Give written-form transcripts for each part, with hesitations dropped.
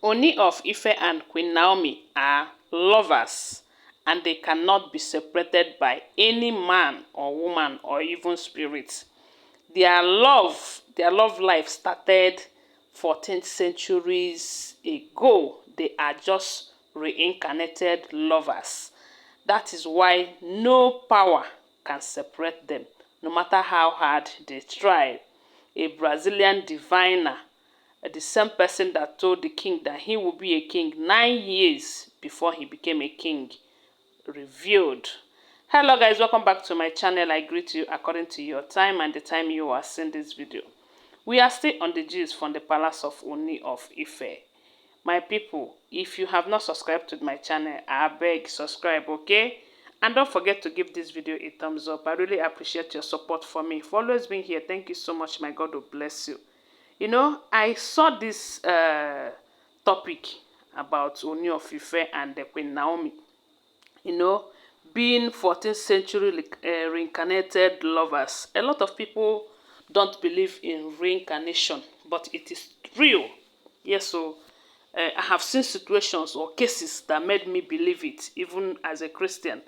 Ooni of Ife and Queen Naomi are lovers, and they cannot be separated by any man or woman or even spirit. Their love life started 14th centuries ago. They are just reincarnated lovers. That is why no power can separate them, no matter how hard they try. A Brazilian diviner, the same person that told the king that he would be a king 9 years before he became a king, revealed. Hello guys, welcome back to my channel. I greet you according to your time and the time you are seeing this video. We are still on the gist from the palace of Ooni of Ife. My people, if you have not subscribed to my channel, I beg subscribe, okay? And don't forget to give this video a thumbs up. I really appreciate your support for me. For always being here, thank you so much. My God will bless you. You know, I saw this topic about Ooni of Ife and the Queen Naomi. You know, being 14th century reincarnated lovers. A lot of people don't believe in reincarnation, but it is real. Yes, so I have seen situations or cases that made me believe it, even as a Christian.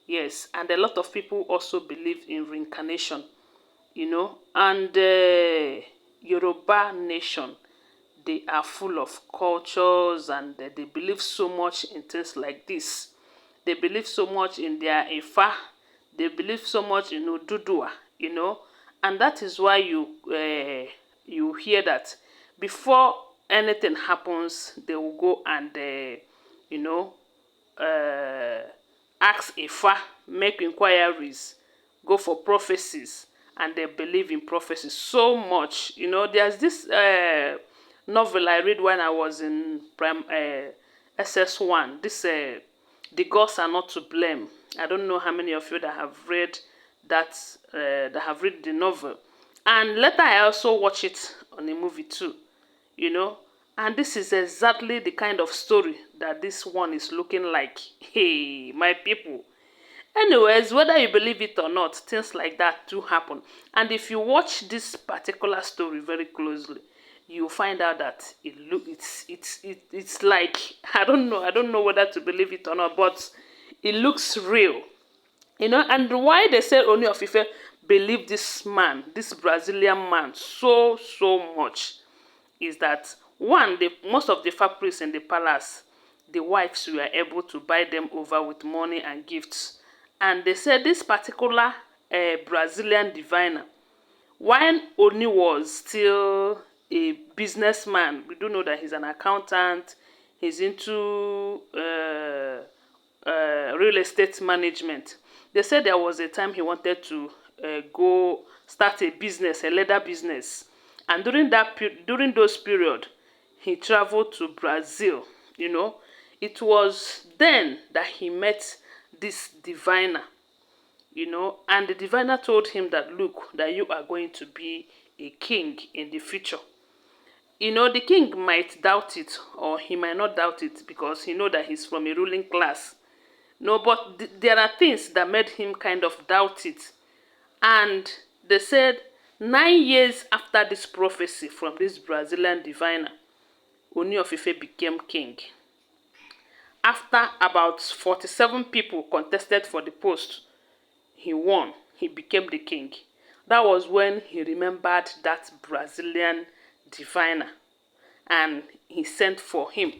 Yes, and a lot of people also believe in reincarnation, you know, and Yoruba nation, they are full of cultures and they believe so much in things like this. They believe so much in their Ifa. They believe so much in Ududua, you know, and that is why you hear that before anything happens, they will go and you know, ask Ifa, make inquiries, go for prophecies, and they believe in prophecies so much. You know, there's this novel I read when I was in SS1. This The Gods Are Not to Blame. I don't know how many of you that have read the novel. And later I also watch it on a movie too, you know. And this is exactly the kind of story that this one is looking like. Hey, my people. Anyways, whether you believe it or not, things like that do happen. And if you watch this particular story very closely, you'll find out that it's like, I don't know whether to believe it or not, but it looks real. You know, and why they say Ooni of Ife believe this man, this Brazilian man, so much, is that one, most of the fabrics in the palace, the wives were able to buy them over with money and gifts. And they said this particular Brazilian diviner, when Ooni was still a businessman, we do know that he's an accountant, he's into real estate management. They said there was a time he wanted to go start a business, a leather business. And during those period, he traveled to Brazil, you know. It was then that he met this diviner, you know, and the diviner told him that, look, that you are going to be a king in the future. You know, the king might doubt it, or he might not doubt it, because he know that he's from a ruling class. No, but there are things that made him kind of doubt it. And they said 9 years after this prophecy from this Brazilian diviner, Ooni of Ife became king. After about 47 people contested for the post, he won. He became the king. That was when he remembered that Brazilian diviner, and he sent for him.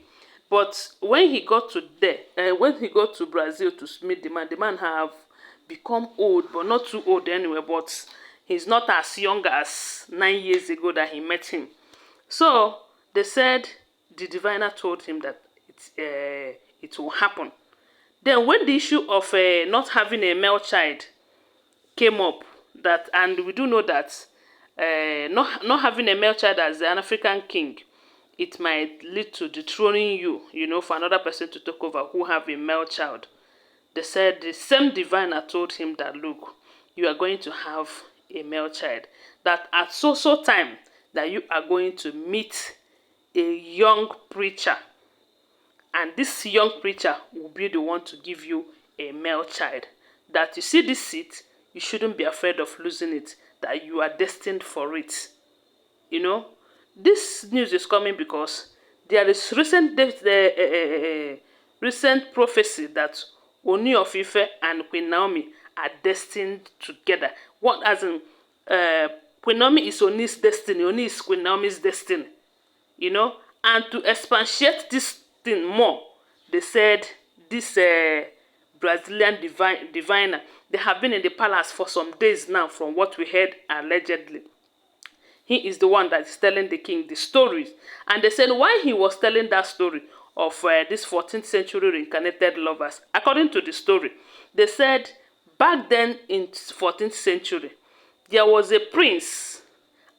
But when he got to Brazil to meet the man have become old, but not too old anyway. But he's not as young as 9 years ago that he met him. So they said the diviner told him that it will happen. Then when the issue of not having a male child came up, that, and we do know that not having a male child as an African king, it might lead to dethroning you, you know, for another person to take over who have a male child. They said the same diviner told him that, look, you are going to have a male child. That at so time that you are going to meet a young preacher. And this young preacher will be the one to give you a male child. That you see this seat, you shouldn't be afraid of losing it. That you are destined for it. You know, this news is coming because there is recent prophecy that Ooni of Ife and Queen Naomi are destined together. What as in Queen Naomi is Ooni's destiny, Ooni is Queen Naomi's destiny. You know, and to expatiate this thing more, they said this Brazilian diviner, they have been in the palace for some days now, from what we heard allegedly. He is the one that is telling the king the stories. And they said why he was telling that story of this 14th century reincarnated lovers. According to the story, they said back then in 14th century, there was a prince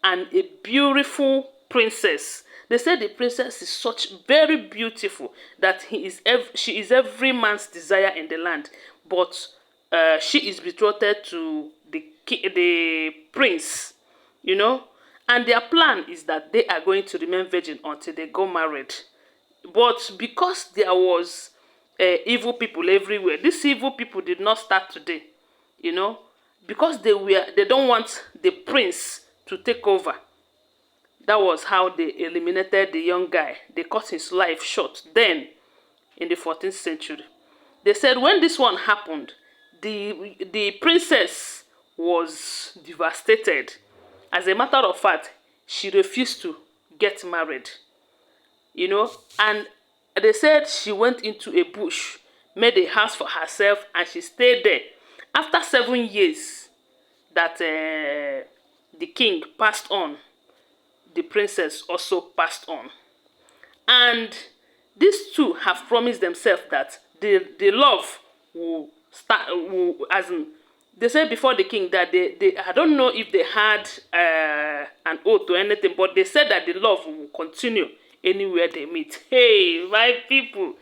and a beautiful princess. They said the princess is such very beautiful that she is every man's desire in the land. But she is betrothed to the prince, you know. And their plan is that they are going to remain virgin until they go married. But because there was evil people everywhere, these evil people did not start today, you know, because they don't want the prince to take over. That was how they eliminated the young guy. They cut his life short then in the 14th century. They said when this one happened, the princess was devastated. As a matter of fact, she refused to get married, you know, and they said she went into a bush, made a house for herself, and she stayed there. After 7 years that the king passed on, the princess also passed on. And these two have promised themselves that the love will start, as in, they said before the king that they I don't know if they had an oath or anything, but they said that the love will continue anywhere they meet. Hey, my people,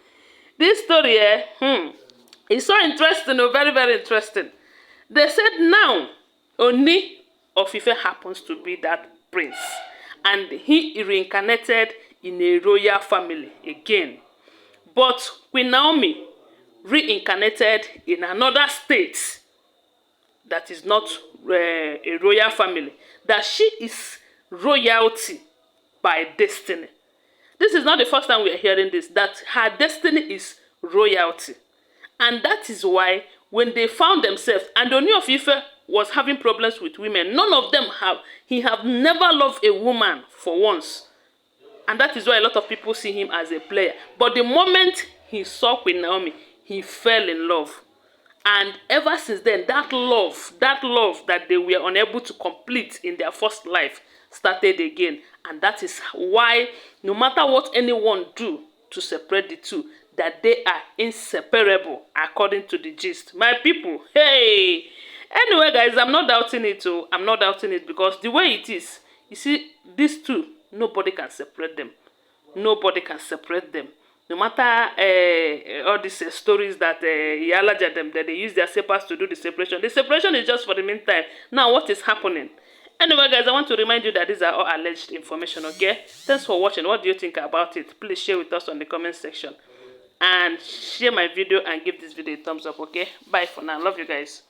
this story is so interesting, very, very interesting. They said now Ooni of Ife happens to be that prince, and he reincarnated in a royal family again. But Queen Naomi reincarnated in another state that is not a royal family, that she is royalty by destiny. This is not the first time we are hearing this, that her destiny is royalty. And that is why when they found themselves, and Ooni of Ife was having problems with women, none of them he have never loved a woman for once. And that is why a lot of people see him as a player. But the moment he saw Queen Naomi, he fell in love. And ever since then, that love that they were unable to complete in their first life started again. And that is why no matter what anyone do to separate the two, that they are inseparable according to the gist. My people, hey! Anyway, guys, I'm not doubting it. I'm not doubting it, because the way it is, you see, these two, nobody can separate them. Nobody can separate them. No matter all these stories that that they use their separs to do the separation. The separation is just for the meantime. Now, what is happening? Anyway, guys, I want to remind you that these are all alleged information, okay? Thanks for watching. What do you think about it? Please share with us on the comment section. And share my video and give this video a thumbs up, okay? Bye for now. Love you guys.